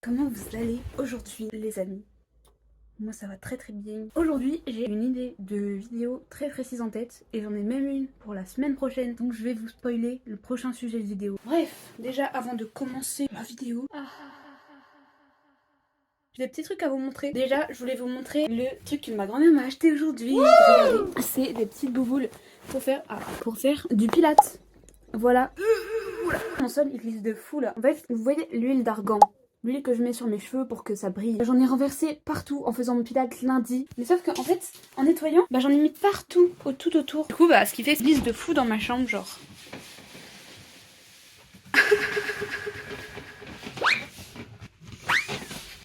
Comment vous allez aujourd'hui les amis? Moi ça va très bien. Aujourd'hui j'ai une idée de vidéo très précise en tête et j'en ai même une pour la semaine prochaine, donc je vais vous spoiler le prochain sujet de vidéo. Bref, déjà avant de commencer ma vidéo, j'ai des petits trucs à vous montrer. Déjà je voulais vous montrer le truc que ma grand-mère m'a acheté aujourd'hui. Regardez, c'est des petites bouboules pour faire du pilates. Voilà. Mon sol il glisse de fou là. En fait vous voyez l'huile d'argan, l'huile que je mets sur mes cheveux pour que ça brille. J'en ai renversé partout en faisant mon pilates lundi. Mais sauf qu'en fait, en nettoyant, j'en ai mis partout, tout autour. Du coup, ce qui fait, ça glisse de fou dans ma chambre, genre.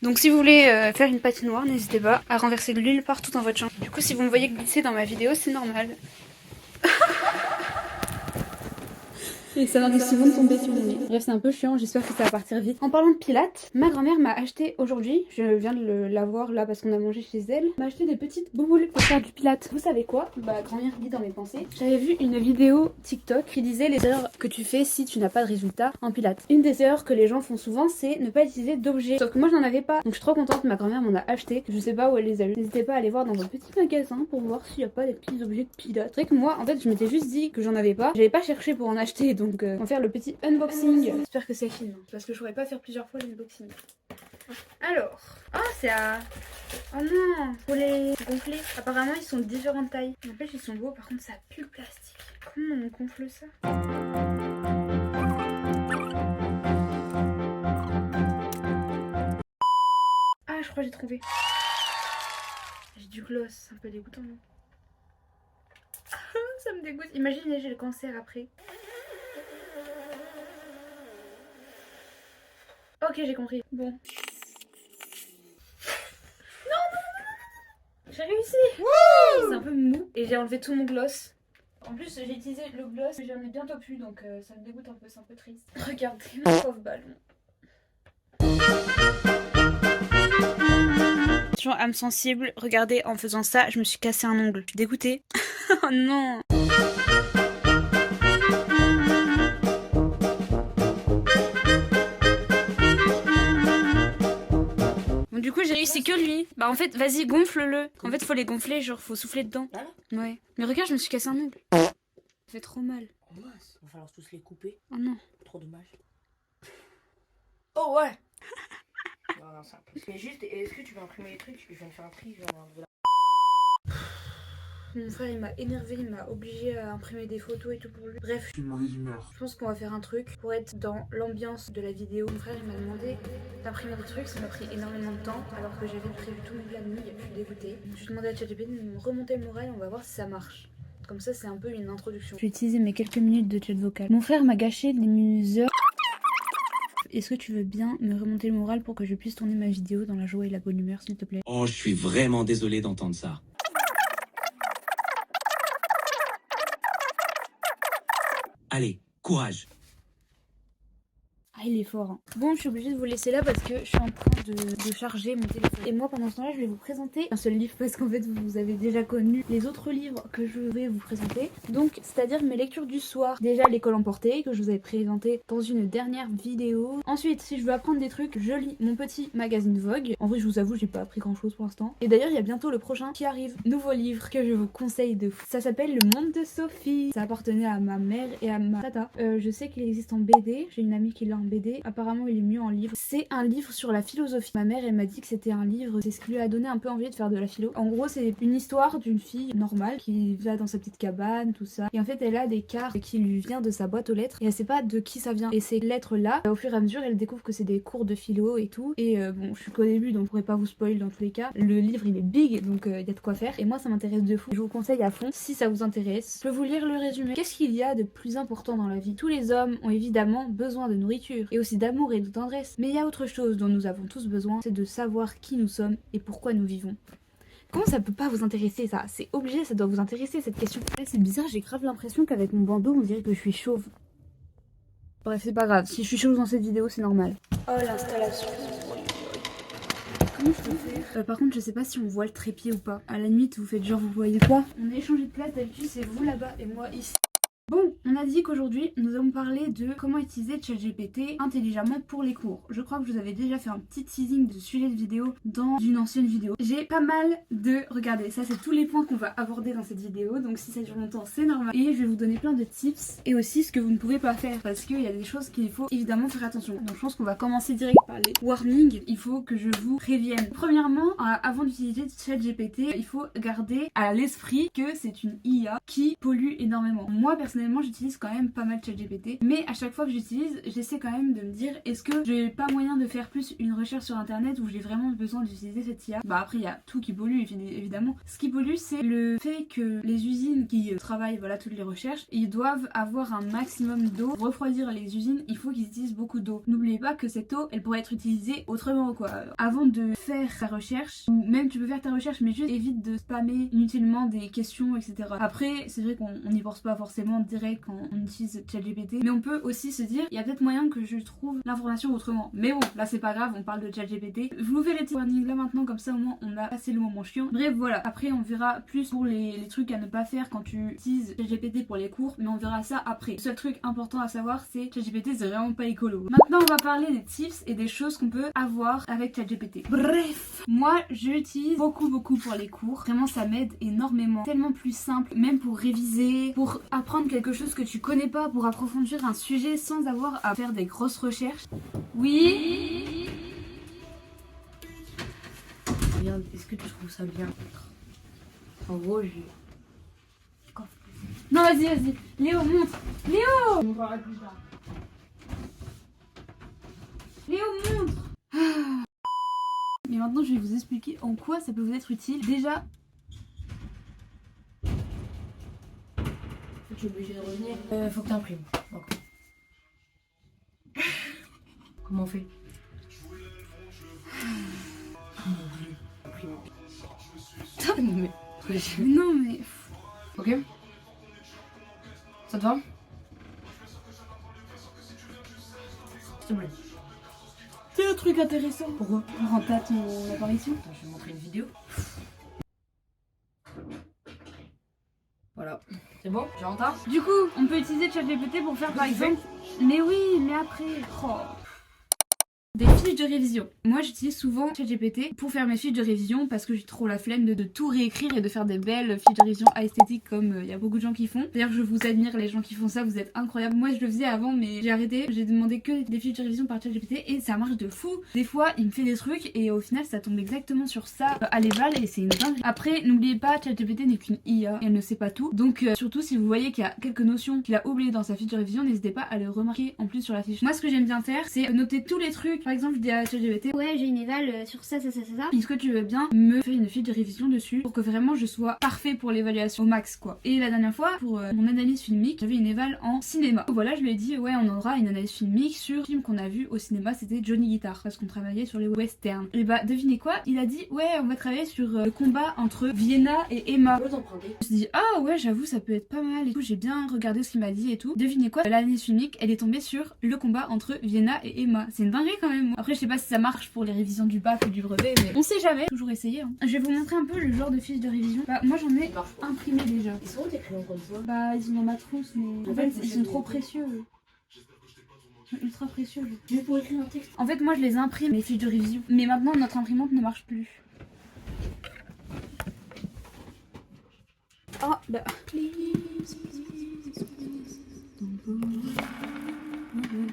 Donc si vous voulez faire une patinoire, n'hésitez pas à renverser de l'huile partout dans votre chambre. Du coup, si vous me voyez glisser dans ma vidéo, c'est normal. Et ça m'arrive souvent de tomber sur le nez. Bref, c'est un peu chiant, j'espère que ça va partir vite. En parlant de pilates, ma grand-mère m'a acheté aujourd'hui, je viens de l'avoir là parce qu'on a mangé chez elle, m'a acheté des petites bouboules pour faire du pilates. Vous savez quoi? Grand-mère dit dans mes pensées, j'avais vu une vidéo TikTok qui disait les erreurs que tu fais si tu n'as pas de résultat en pilates. Une des erreurs que les gens font souvent, c'est ne pas utiliser d'objets. Sauf que moi, je n'en avais pas. Donc je suis trop contente, ma grand-mère m'en a acheté. Je sais pas où elle les a eu. N'hésitez pas à aller voir dans un petit magasin pour voir s'il n'y a pas des petits objets de pilates. C'est vrai que moi, en fait, je m'étais juste dit que j'en avais pas. J'avais pas cherché pour en acheter, donc on va faire le petit unboxing. J'espère que c'est film, parce que je pourrais pas faire plusieurs fois l'unboxing. Alors, c'est à... Oh non, faut les gonfler. Apparemment, ils sont de différentes tailles. En fait, ils sont beaux, par contre, ça pue le plastique. Comment on gonfle ça? Ah, je crois que j'ai trouvé. J'ai du gloss, c'est un peu dégoûtant, non? Ça me dégoûte. Imaginez, j'ai le cancer après. Ok, j'ai compris. Bon. Non, j'ai réussi. C'est un peu mou. Et j'ai enlevé tout mon gloss. En plus, j'ai utilisé le gloss, mais j'en ai bientôt plus, donc ça me dégoûte un peu, c'est un peu triste. Regardez mon pauvre ballon. Âme sensible, regardez, en faisant ça, je me suis cassé un ongle. Je suis dégoûtée. Oh non. Du coup j'ai réussi que lui. En fait vas-y gonfle-le. En fait faut les gonfler, genre faut souffler dedans. Ouais. Mais regarde je me suis cassé un ongle. Ça fait trop mal. Oh mince, il va falloir tous les couper. Oh non. Trop dommage. Oh ouais. Non, c'est un peu... Mais juste, est-ce que tu veux imprimer les trucs? Je viens de faire un tri, Mon frère il m'a énervé, il m'a obligé à imprimer des photos et tout pour lui. Bref, une mauvaise humeur. je pense qu'on va faire un truc pour être dans l'ambiance de la vidéo. Mon frère il m'a demandé d'imprimer des trucs, ça m'a pris énormément de temps alors que j'avais prévu tout mon planning, je suis dégoûtée. Je demandé à ChatGPT de me remonter le moral, on va voir si ça marche. Comme ça c'est un peu une introduction. Je vais utiliser mes quelques minutes de chat vocal. Mon frère m'a gâché les heures. Est-ce que tu veux bien me remonter le moral pour que je puisse tourner ma vidéo dans la joie et la bonne humeur s'il te plaît? Oh, je suis vraiment désolé d'entendre ça. Allez, courage. Ah, il est fort. Hein. Bon, je suis obligée de vous laisser là parce que je suis en train de charger mon téléphone. Et moi, pendant ce temps-là, je vais vous présenter un seul livre parce qu'en fait, vous avez déjà connu les autres livres que je vais vous présenter. Donc, c'est-à-dire mes lectures du soir. Déjà, l'école emportée que je vous avais présenté dans une dernière vidéo. Ensuite, si je veux apprendre des trucs, je lis mon petit magazine Vogue. En vrai, je vous avoue, j'ai pas appris grand-chose pour l'instant. Et d'ailleurs, il y a bientôt le prochain qui arrive. Nouveau livre que je vous conseille de fou. Ça s'appelle Le Monde de Sophie. Ça appartenait à ma mère et à ma tata. Je sais qu'il existe en BD. J'ai une amie qui l'a en BD. Apparemment il est mieux en livre. C'est un livre sur la philosophie. Ma mère elle m'a dit que c'était un livre, c'est ce qui lui a donné un peu envie de faire de la philo. En gros c'est une histoire d'une fille normale qui va dans sa petite cabane, tout ça. Et en fait elle a des cartes qui lui viennent de sa boîte aux lettres et elle sait pas de qui ça vient. Et ces lettres là, au fur et à mesure elle découvre que c'est des cours de philo et tout. Et bon je suis qu'au début donc je pourrais pas vous spoil dans tous les cas. Le livre il est big donc il y a de quoi faire. Et moi ça m'intéresse de fou. Je vous conseille à fond si ça vous intéresse. Je peux vous lire le résumé. Qu'est-ce qu'il y a de plus important dans la vie? Tous les hommes ont évidemment besoin de nourriture et aussi d'amour et de tendresse. Mais il y a autre chose dont nous avons tous besoin, c'est de savoir qui nous sommes et pourquoi nous vivons. Comment ça peut pas vous intéresser ça? C'est obligé, ça doit vous intéresser cette question. C'est bizarre, j'ai grave l'impression qu'avec mon bandeau on dirait que je suis chauve. Bref, c'est pas grave, si je suis chauve dans cette vidéo c'est normal. Oh l'installation. Comment je peux faire par contre je sais pas si on voit le trépied ou pas. À la limite vous faites genre vous voyez pas. On a échangé de place, d'habitude c'est vous là-bas et moi ici. Bon, on a dit qu'aujourd'hui nous allons parler de comment utiliser ChatGPT intelligemment pour les cours. Je crois que je vous avais déjà fait un petit teasing de sujet de vidéo dans une ancienne vidéo. J'ai pas mal de... Regardez, ça c'est tous les points qu'on va aborder dans cette vidéo, donc si ça dure longtemps c'est normal. Et je vais vous donner plein de tips et aussi ce que vous ne pouvez pas faire parce qu'il y a des choses qu'il faut évidemment faire attention. Donc je pense qu'on va commencer direct par les warnings. Il faut que je vous prévienne. Premièrement, avant d'utiliser ChatGPT, il faut garder à l'esprit que c'est une IA qui pollue énormément. Moi personnellement j'utilise quand même pas mal ChatGPT, mais à chaque fois que j'utilise, j'essaie quand même de me dire est-ce que j'ai pas moyen de faire plus une recherche sur internet où j'ai vraiment besoin d'utiliser cette IA. Bah après il y a tout qui pollue évidemment. Ce qui pollue c'est le fait que les usines qui travaillent voilà toutes les recherches, ils doivent avoir un maximum d'eau. Pour refroidir les usines, il faut qu'ils utilisent beaucoup d'eau. N'oubliez pas que cette eau, elle pourrait être utilisée autrement quoi. Avant de faire ta recherche, ou même tu peux faire ta recherche mais juste évite de spammer inutilement des questions etc. Après c'est vrai qu'on n'y pense pas forcément direct quand on utilise ChatGPT, mais on peut aussi se dire il y a peut-être moyen que je trouve l'information autrement. Mais bon, là c'est pas grave, on parle de ChatGPT. Je vous fais les petits warnings là maintenant, comme ça au moins on a passé le moment chiant. Bref voilà, après on verra plus pour les trucs à ne pas faire quand tu utilises ChatGPT pour les cours, mais on verra ça après. Le seul truc important à savoir c'est ChatGPT c'est vraiment pas écolo. Maintenant on va parler des tips et des choses qu'on peut avoir avec ChatGPT. Bref, moi j'utilise beaucoup pour les cours, vraiment ça m'aide énormément, tellement plus simple, même pour réviser, pour apprendre quelque chose que tu connais pas, pour approfondir un sujet sans avoir à faire des grosses recherches. Oui. Est-ce que tu trouves ça bien? En gros, Non vas-y, Léo montre. Léo montre. Mais maintenant je vais vous expliquer en quoi ça peut vous être utile. Déjà, tu es obligé de revenir. Faut que t'imprimes. Okay. Comment on fait? non mais... Ok. Ça te va? S'il te plaît. C'est un truc intéressant. Pourquoi? Rends-toi ton apparition. Attends, je vais te montrer une vidéo. Voilà. C'est bon? J'ai en retard? Du coup, on peut utiliser ChatGPT pour faire par Qu'est-ce que exemple... Mais oui, mais après... Oh. Des fiches de révision. Moi j'utilise souvent ChatGPT pour faire mes fiches de révision parce que j'ai trop la flemme de tout réécrire et de faire des belles fiches de révision esthétiques comme il y a beaucoup de gens qui font. D'ailleurs je vous admire les gens qui font ça, vous êtes incroyables. Moi je le faisais avant mais j'ai arrêté. J'ai demandé que des fiches de révision par ChatGPT et ça marche de fou. Des fois il me fait des trucs et au final ça tombe exactement sur ça à l'éval et c'est une dingue. Après n'oubliez pas, ChatGPT n'est qu'une IA et elle ne sait pas tout. Donc surtout si vous voyez qu'il y a quelques notions qu'il a oubliées dans sa fiche de révision, n'hésitez pas à le remarquer en plus sur la fiche. Moi ce que j'aime bien faire c'est noter tous les trucs. Par exemple je dis à ChatGPT ouais j'ai une éval sur ça. Est-ce que tu veux bien me faire une fiche de révision dessus pour que vraiment je sois parfait pour l'évaluation au max quoi. Et la dernière fois pour mon analyse filmique j'avais une éval en cinéma. Donc voilà je lui ai dit ouais on aura une analyse filmique sur le film qu'on a vu au cinéma, c'était Johnny Guitar parce qu'on travaillait sur les westerns. Et bah devinez quoi, il a dit ouais on va travailler sur le combat entre Vienna et Emma. Je peux t'emprunter. Je me suis dit ah ouais j'avoue ça peut être pas mal et tout, j'ai bien regardé ce qu'il m'a dit et tout. Devinez quoi, l'analyse filmique elle est tombée sur le combat entre Vienna et Emma. C'est une dinguerie quand même. Après je sais pas si ça marche pour les révisions du bac ou du brevet mais on sait jamais, toujours essayer hein. Je vais vous montrer un peu le genre de fiches de révision. Bah moi j'en ai imprimé déjà. Ils sont où tes crayons comme ça? Bah ils sont dans ma trousse mais en fait ils sont trop précieux. Ils sont ultra précieux. Juste pour écrire un texte. En fait moi je les imprime les fiches de révision mais maintenant notre imprimante ne marche plus. Oh bah please.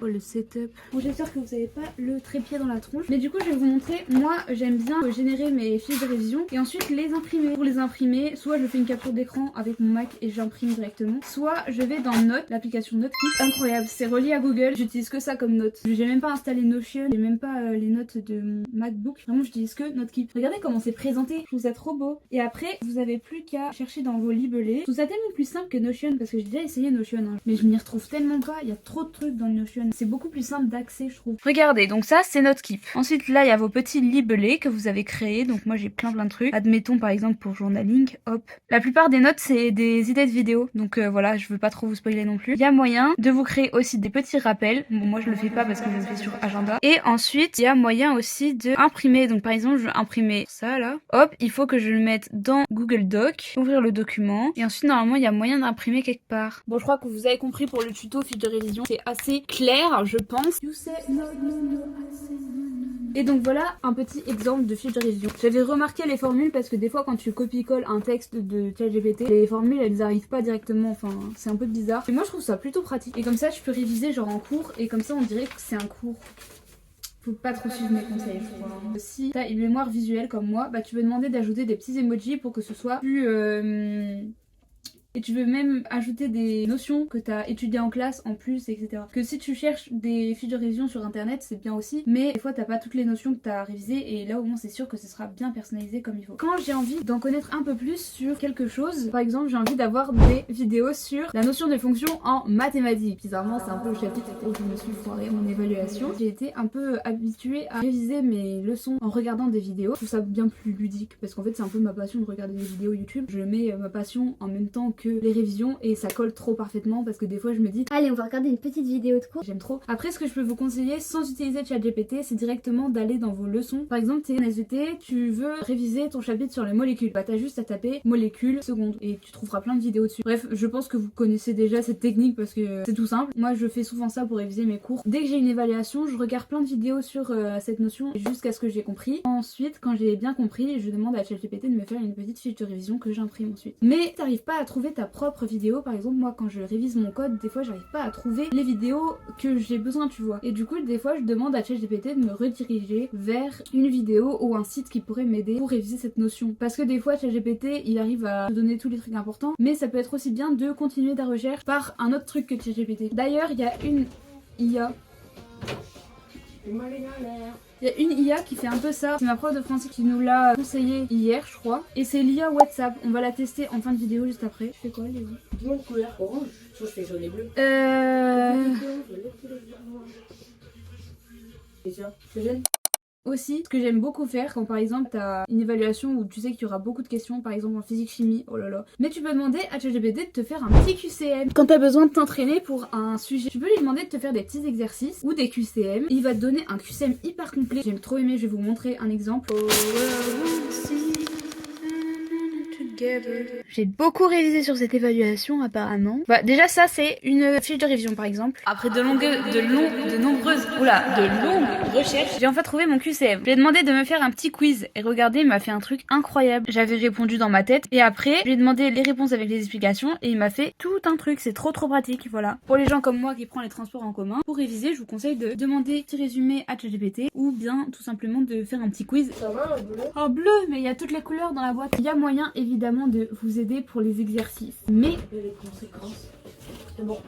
Oh le setup. Bon j'espère que vous avez pas le trépied dans la tronche. Mais du coup je vais vous montrer. Moi j'aime bien générer mes fiches de révision et ensuite les imprimer. Pour les imprimer, soit je fais une capture d'écran avec mon Mac et j'imprime directement, soit je vais dans Notes, l'application Notekeep. Incroyable, c'est relié à Google. J'utilise que ça comme note. J'ai même pas installé Notion, j'ai même pas les notes de mon MacBook. Vraiment j'utilise que Notekeep. Regardez comment c'est présenté, je trouve ça trop beau. Et après vous avez plus qu'à chercher dans vos libellés. Je trouve ça tellement plus simple que Notion parce que j'ai déjà essayé Notion hein. Mais je m'y retrouve tellement pas, il y a trop de trucs dans Notion. C'est beaucoup plus simple d'accès, je trouve. Regardez, donc ça c'est notre Keep. Ensuite là il y a vos petits libellés que vous avez créés, donc moi j'ai plein de trucs. Admettons par exemple pour journaling, hop. La plupart des notes c'est des idées de vidéos, donc voilà, je veux pas trop vous spoiler non plus. Il y a moyen de vous créer aussi des petits rappels. Bon, moi je le fais pas parce que je le fais sur agenda. Et ensuite il y a moyen aussi de imprimer, donc par exemple je veux imprimer ça là. Hop, il faut que je le mette dans Google Doc, ouvrir le document, et ensuite normalement il y a moyen d'imprimer quelque part. Bon, je crois que vous avez compris pour le tuto fiche de révision, c'est assez clair je pense. Et donc voilà un petit exemple de fiche de révision. J'avais remarqué les formules parce que des fois quand tu copie-colles un texte de ChatGPT, les formules elles arrivent pas directement, enfin c'est un peu bizarre. Et moi je trouve ça plutôt pratique. Et comme ça je peux réviser genre en cours et comme ça on dirait que c'est un cours. Faut pas trop suivre mes conseils, je crois. Si t'as une mémoire visuelle comme moi, bah tu peux demander d'ajouter des petits emojis pour que ce soit plus... Et tu veux même ajouter des notions que tu as étudiées en classe en plus, etc. Que si tu cherches des fiches de révision sur internet, c'est bien aussi, mais des fois t'as pas toutes les notions que tu as révisées et là au moins c'est sûr que ce sera bien personnalisé comme il faut. Quand j'ai envie d'en connaître un peu plus sur quelque chose, par exemple j'ai envie d'avoir des vidéos sur la notion des fonctions en mathématiques. Bizarrement c'est un peu le chapitre où je me suis foirée mon évaluation. J'ai été un peu habituée à réviser mes leçons en regardant des vidéos. Je trouve ça bien plus ludique parce qu'en fait c'est un peu ma passion de regarder des vidéos YouTube. Je mets ma passion en même temps que les révisions et ça colle trop parfaitement parce que des fois je me dis allez on va regarder une petite vidéo de cours. J'aime trop. Après ce que je peux vous conseiller sans utiliser ChatGPT c'est directement d'aller dans vos leçons. Par exemple t'es en SVT, tu veux réviser ton chapitre sur les molécules. Bah t'as juste à taper molécules secondes et tu trouveras plein de vidéos dessus. Bref je pense que vous connaissez déjà cette technique parce que c'est tout simple. Moi je fais souvent ça pour réviser mes cours. Dès que j'ai une évaluation je regarde plein de vidéos sur cette notion jusqu'à ce que j'ai compris. Ensuite quand j'ai bien compris je demande à ChatGPT de me faire une petite fiche de révision que j'imprime ensuite. Mais t'arrives pas à trouver ta propre vidéo, par exemple moi quand je révise mon code des fois j'arrive pas à trouver les vidéos que j'ai besoin tu vois, et du coup des fois je demande à ChatGPT de me rediriger vers une vidéo ou un site qui pourrait m'aider pour réviser cette notion, parce que des fois ChatGPT il arrive à te donner tous les trucs importants mais ça peut être aussi bien de continuer ta recherche par un autre truc que ChatGPT. D'ailleurs il y a une IA Il y a une IA qui fait un peu ça. C'est ma prof de français qui nous l'a conseillé hier, je crois. Et c'est l'IA WhatsApp. On va la tester en fin de vidéo juste après. Je fais quoi, les gars? Dis-moi une couleur orange. Soit je fais jaune et bleu. Et ça, c'est jaune. Aussi, ce que j'aime beaucoup faire quand par exemple t'as une évaluation où tu sais qu'il y aura beaucoup de questions, par exemple en physique-chimie, oh là là. Mais tu peux demander à ChatGPT de te faire un petit QCM. Quand t'as besoin de t'entraîner pour un sujet, tu peux lui demander de te faire des petits exercices ou des QCM. Il va te donner un QCM hyper complet. J'aime trop aimer, je vais vous montrer un exemple. J'ai beaucoup révisé sur cette évaluation apparemment. Bah déjà ça c'est une fiche de révision par exemple. Après de longues recherches, j'ai enfin trouvé mon QCM. Je lui ai demandé de me faire un petit quiz et regardez, il m'a fait un truc incroyable. J'avais répondu dans ma tête et après je lui ai demandé les réponses avec les explications et il m'a fait tout un truc. C'est trop pratique, voilà. Pour les gens comme moi qui prennent les transports en commun, pour réviser je vous conseille de demander un petit résumé à ChatGPT ou bien tout simplement de faire un petit quiz. Ça va un bleu? En bleu, mais il y a toutes les couleurs dans la boîte. Il y a moyen évidemment de vous aider pour les exercices. Mais les conséquences. C'est bon.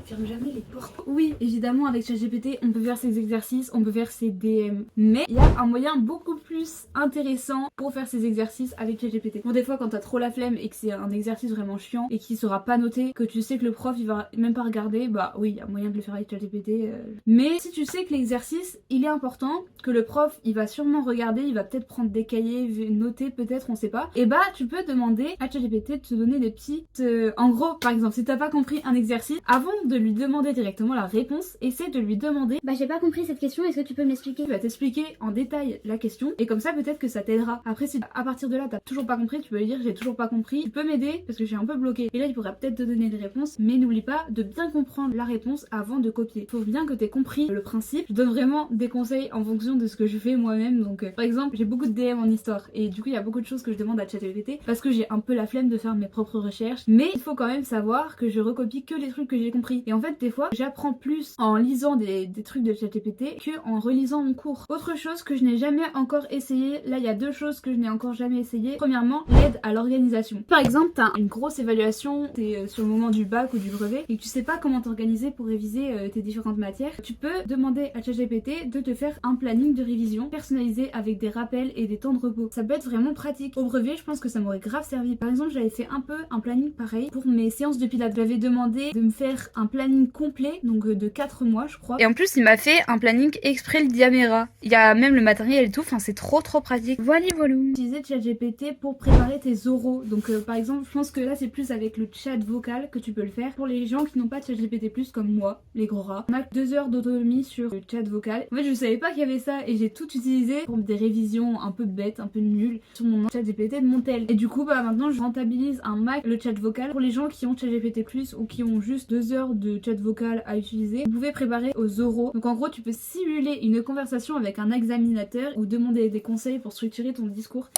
ferme jamais les portes. Oui, évidemment avec ChatGPT on peut faire ces exercices, on peut faire ces DM. Mais il y a un moyen beaucoup plus intéressant pour faire ces exercices avec ChatGPT. Bon des fois quand t'as trop la flemme et que c'est un exercice vraiment chiant et qui sera pas noté, que tu sais que le prof il va même pas regarder, bah oui il y a moyen de le faire avec ChatGPT. Mais si tu sais que l'exercice il est important, que le prof il va sûrement regarder, il va peut-être prendre des cahiers, noter peut-être, on sait pas, et bah tu peux demander à ChatGPT de te donner des petites... En gros par exemple si t'as pas compris un exercice, avant de lui demander directement la réponse, essaie de lui demander bah j'ai pas compris cette question, est-ce que tu peux m'expliquer? Il va t'expliquer en détail la question et comme ça peut-être que ça t'aidera. Après si à partir de là t'as toujours pas compris, tu peux lui dire j'ai toujours pas compris, tu peux m'aider parce que je suis un peu bloquée, et là il pourra peut-être te donner les réponses, mais n'oublie pas de bien comprendre la réponse avant de copier. Faut bien que t'aies compris le principe. Je donne vraiment des conseils en fonction de ce que je fais moi-même, donc par exemple j'ai beaucoup de DM en histoire et du coup il y a beaucoup de choses que je demande à ChatGPT parce que j'ai un peu la flemme de faire mes propres recherches, mais il faut quand même savoir que je recopie que les trucs que j'ai compris. Et en fait des fois j'apprends plus en lisant des trucs de ChatGPT que en relisant mon cours. Autre chose que je n'ai jamais encore essayé, là il y a deux choses que je n'ai encore jamais essayé. Premièrement, l'aide à l'organisation. Par exemple t'as une grosse évaluation, t'es sur le moment du bac ou du brevet et que tu sais pas comment t'organiser pour réviser tes différentes matières, tu peux demander à ChatGPT de te faire un planning de révision personnalisé avec des rappels et des temps de repos. Ça peut être vraiment pratique. Au brevet je pense que ça m'aurait grave servi. Par exemple j'avais fait un peu un planning pareil pour mes séances de pilates. J'avais demandé de me faire un planning planning complet, donc de 4 mois je crois. Et en plus il m'a fait un planning exprès le diaméra. Il y a même le matériel et tout, enfin c'est trop pratique. Voilà. Utiliser ChatGPT pour préparer tes oraux. Donc par exemple je pense que là c'est plus avec le chat vocal que tu peux le faire. Pour les gens qui n'ont pas de ChatGPT+, comme moi, les gros rats, on a 2 heures d'autonomie sur le chat vocal. En fait je savais pas qu'il y avait ça et j'ai tout utilisé pour des révisions un peu bêtes, un peu nulles sur mon ChatGPT de mon tel. Et du coup bah maintenant je rentabilise un max le chat vocal. Pour les gens qui ont ChatGPT+ ou qui ont juste 2 heures de chat vocal à utiliser, vous pouvez préparer aux oraux. Donc en gros tu peux simuler une conversation avec un examinateur ou demander des conseils pour structurer ton discours.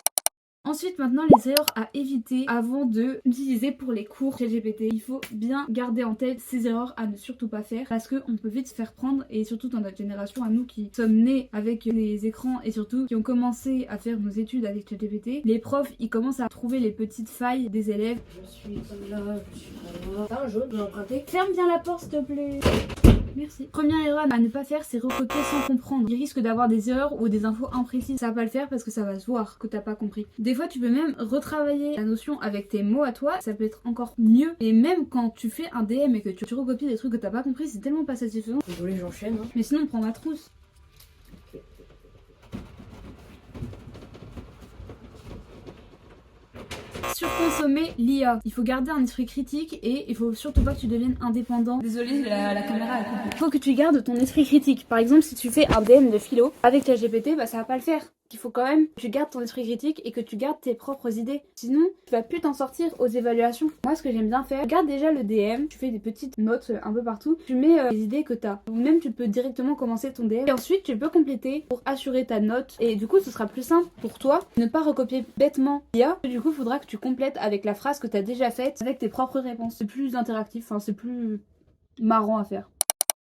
Ensuite, maintenant, les erreurs à éviter avant de l'utiliser pour les cours ChatGPT. Il faut bien garder en tête ces erreurs à ne surtout pas faire parce qu'on peut vite se faire prendre, et surtout dans notre génération, à nous qui sommes nés avec les écrans et surtout qui ont commencé à faire nos études avec ChatGPT, les profs ils commencent à trouver les petites failles des élèves. Je suis comme là, je suis comme là. T'as un jaune, je vais emprunter. Ferme bien la porte s'il te plaît. Merci. Première erreur à ne pas faire, c'est recopier sans comprendre. Il risque d'avoir des erreurs ou des infos imprécises. Ça va pas le faire parce que ça va se voir que t'as pas compris. Des fois, tu peux même retravailler la notion avec tes mots à toi. Ça peut être encore mieux. Et même quand tu fais un DM et que tu recopies des trucs que t'as pas compris, c'est tellement pas satisfaisant. Désolé, j'enchaîne. Hein. Mais sinon, prends ma trousse. Surconsommer l'IA. Il faut garder un esprit critique et il faut surtout pas que tu deviennes indépendant. Désolée, la caméra est coupée. Il faut que tu gardes ton esprit critique. Par exemple, si tu fais un DM de philo avec la GPT, bah ça va pas le faire. Il faut quand même que tu gardes ton esprit critique et que tu gardes tes propres idées. Sinon, tu vas plus t'en sortir aux évaluations. Moi, ce que j'aime bien faire, regarde déjà le DM, tu fais des petites notes un peu partout, tu mets les idées que t'as. Ou même, tu peux directement commencer ton DM et ensuite, tu peux compléter pour assurer ta note. Et du coup, ce sera plus simple pour toi de ne pas recopier bêtement l'IA. Du coup, il faudra que tu complètes avec la phrase que t'as déjà faite avec tes propres réponses. C'est plus interactif, enfin, c'est plus marrant à faire.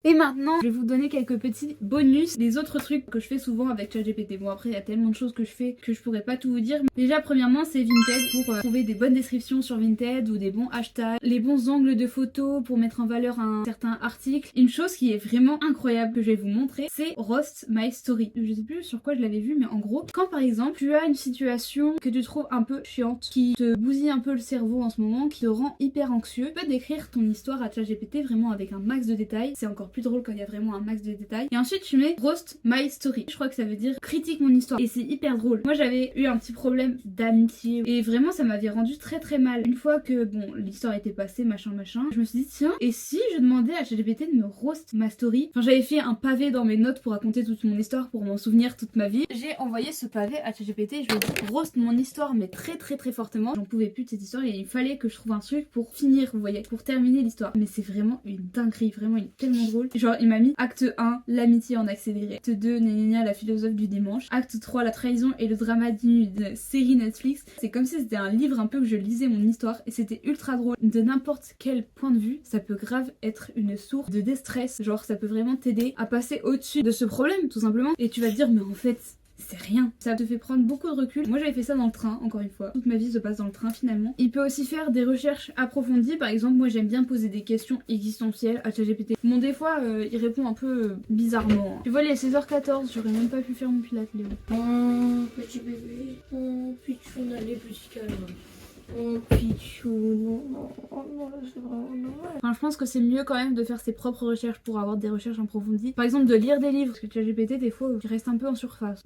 Et maintenant, je vais vous donner quelques petits bonus des autres trucs que je fais souvent avec ChatGPT. Bon, après, il y a tellement de choses que je fais que je pourrais pas tout vous dire. Déjà, premièrement, c'est Vinted pour trouver des bonnes descriptions sur Vinted ou des bons hashtags, les bons angles de photos pour mettre en valeur un certain article. Une chose qui est vraiment incroyable que je vais vous montrer, c'est Roast My Story. Je sais plus sur quoi je l'avais vu, mais en gros, quand par exemple, tu as une situation que tu trouves un peu chiante, qui te bousille un peu le cerveau en ce moment, qui te rend hyper anxieux, tu peux décrire ton histoire à ChatGPT vraiment avec un max de détails. C'est encore plus drôle quand il y a vraiment un max de détails. Et ensuite tu mets Roast My Story. Je crois que ça veut dire critique mon histoire. Et c'est hyper drôle. Moi j'avais eu un petit problème d'amitié et vraiment ça m'avait rendu très mal. Une fois que bon l'histoire était passée machin, je me suis dit tiens, et si je demandais à ChatGPT de me roast ma story. Enfin j'avais fait un pavé dans mes notes pour raconter toute mon histoire, pour m'en souvenir toute ma vie. J'ai envoyé ce pavé à ChatGPT et je lui ai dit roast mon histoire, mais très fortement. J'en pouvais plus de cette histoire et il fallait que je trouve un truc pour finir, vous voyez, pour terminer l'histoire. Mais c'est vraiment une dinguerie, vraiment il est tellement drôle. Genre il m'a mis acte 1, l'amitié en accéléré, acte 2, la philosophe du dimanche, acte 3, la trahison et le drama d'une série Netflix. C'est comme si c'était un livre un peu que je lisais mon histoire et c'était ultra drôle. De n'importe quel point de vue, ça peut grave être une source de déstress, genre ça peut vraiment t'aider à passer au-dessus de ce problème tout simplement. Et tu vas te dire mais en fait c'est rien. Ça te fait prendre beaucoup de recul. Moi j'avais fait ça dans le train, encore une fois. Toute ma vie se passe dans le train finalement. Il peut aussi faire des recherches approfondies. Par exemple, moi j'aime bien poser des questions existentielles à ChatGPT. Bon, des fois il répond un peu bizarrement. Tu vois, il est 16h14, j'aurais même pas pu faire mon pilates, Léo. Oh, petit bébé. Oh, pitchoun, allez, petit câlin. Oh, pitchoun. Non, c'est vraiment normal. Enfin, je pense que c'est mieux quand même de faire ses propres recherches pour avoir des recherches approfondies. Par exemple, de lire des livres. Parce que ChatGPT, des fois, il reste un peu en surface.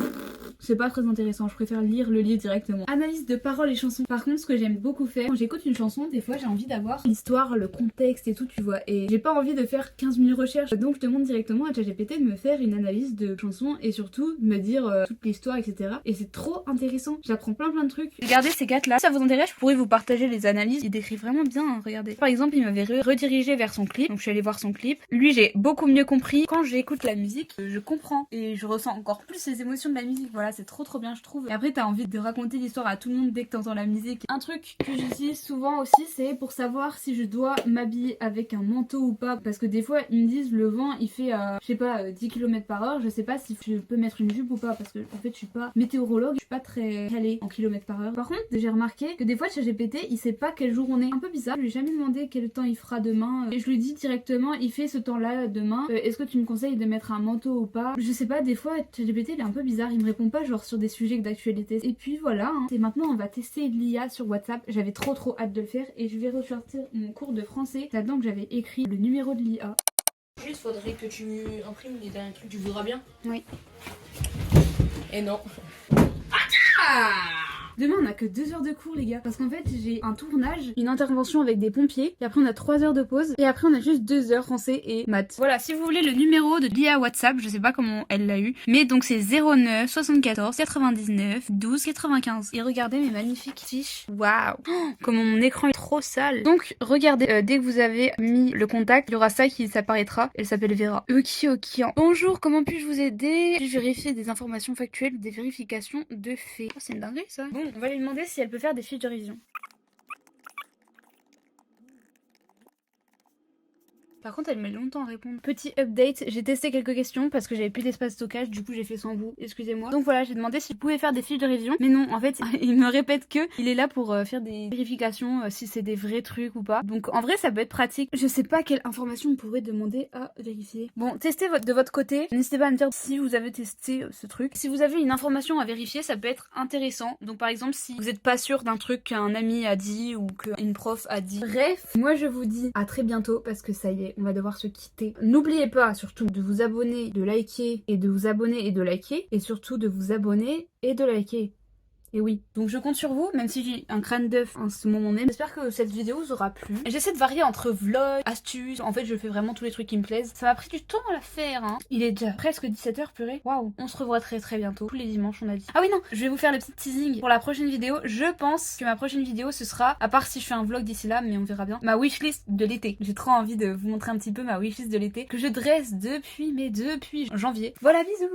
C'est pas très intéressant, je préfère lire le livre directement. Analyse de paroles et chansons. Par contre, ce que j'aime beaucoup faire, quand j'écoute une chanson, des fois j'ai envie d'avoir l'histoire, le contexte et tout, tu vois. Et j'ai pas envie de faire 15 000 recherches. Donc je demande directement à ChatGPT de me faire une analyse de chansons et surtout de me dire toute l'histoire, etc. Et c'est trop intéressant. J'apprends plein de trucs. Regardez ces 4 là. Si ça vous intéresse, je pourrais vous partager les analyses. Il décrit vraiment bien, hein, regardez. Par exemple, il m'avait redirigé vers son clip. Donc je suis allée voir son clip. Lui, j'ai beaucoup mieux compris. Quand j'écoute la musique, je comprends. Et je ressens encore plus les émotions de la musique. Voilà, c'est trop bien, je trouve. Et après, t'as envie de raconter l'histoire à tout le monde dès que t'entends la musique. Un truc que j'utilise souvent aussi, c'est pour savoir si je dois m'habiller avec un manteau ou pas. Parce que des fois, ils me disent le vent, il fait, je sais pas, 10 km/h. Je sais pas si je peux mettre une jupe ou pas. Parce que, en fait, je suis pas météorologue. Je suis pas très calée en km/h. Par contre, j'ai remarqué que des fois, ChatGPT, il sait pas quel jour on est. Un peu bizarre. Je lui ai jamais demandé quel temps il fera demain. Et je lui dis directement, il fait ce temps-là demain. Est-ce que tu me conseilles de mettre un manteau ou pas? Je sais pas, des fois, ChatGPT, il est un peu bizarre. Il me répond pas pas genre sur des sujets d'actualité. Et puis voilà, hein. Et maintenant on va tester l'IA sur WhatsApp. J'avais trop hâte de le faire et je vais ressortir mon cours de français. C'est là-dedans que j'avais écrit le numéro de l'IA. Juste faudrait que tu imprimes les derniers trucs, tu voudras bien? Oui. Et non. Demain on a que 2 heures de cours les gars, parce qu'en fait j'ai un tournage, une intervention avec des pompiers, et après on a 3 heures de pause, et après on a juste 2 heures français et maths. Voilà, si vous voulez le numéro de l'IA WhatsApp, je sais pas comment elle l'a eu, mais donc c'est 09 74 99 12 95. Et regardez mes magnifiques fiches, waouh, comment mon écran est trop sale. Donc regardez, dès que vous avez mis le contact, il y aura ça qui s'apparaîtra, elle s'appelle Vera. Ok. Bonjour, comment puis-je vous aider? Puis-je vérifier des informations factuelles ou des vérifications de faits? Oh, c'est une dinguerie ça. Bon, on va lui demander si elle peut faire des fiches de révision. Par contre, elle met longtemps à répondre. Petit update, j'ai testé quelques questions parce que j'avais plus d'espace stockage, du coup j'ai fait sans vous, excusez-moi. Donc voilà, j'ai demandé s'il pouvait faire des fiches de révision, mais non, en fait, il me répète que il est là pour faire des vérifications, si c'est des vrais trucs ou pas. Donc en vrai, ça peut être pratique. Je sais pas quelle information on pourrait demander à vérifier. Bon, testez de votre côté. N'hésitez pas à me dire si vous avez testé ce truc. Si vous avez une information à vérifier, ça peut être intéressant. Donc par exemple, si vous n'êtes pas sûr d'un truc qu'un ami a dit ou qu'une prof a dit. Bref, moi je vous dis à très bientôt parce que ça y est, on va devoir se quitter. N'oubliez pas surtout de vous abonner, de liker et de vous abonner et de liker, et surtout de vous abonner et de liker. Et oui, donc je compte sur vous, même si j'ai un crâne d'œuf en ce moment même. J'espère que cette vidéo vous aura plu. J'essaie de varier entre vlog, astuces. En fait, je fais vraiment tous les trucs qui me plaisent. Ça m'a pris du temps à la faire, hein. Il est déjà presque 17h, purée. Waouh. On se revoit très bientôt. Tous les dimanches, on a dit. Ah oui, non, je vais vous faire le petit teasing pour la prochaine vidéo. Je pense que ma prochaine vidéo, ce sera, à part si je fais un vlog d'ici là, mais on verra bien, ma wishlist de l'été. J'ai trop envie de vous montrer un petit peu ma wishlist de l'été que je dresse depuis janvier. Voilà, bisous.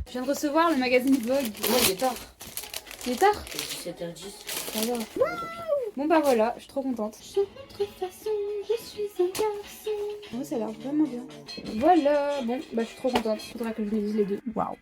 Je viens de recevoir le magazine Vogue. Ouais, il est tard. Il est tard. 17h10. Alors. Bon bah voilà, je suis trop contente. De toute façon, je suis un garçon. Oh, ça a l'air vraiment bien. Voilà, bon bah je suis trop contente. Faudra que je les lise les deux. Waouh.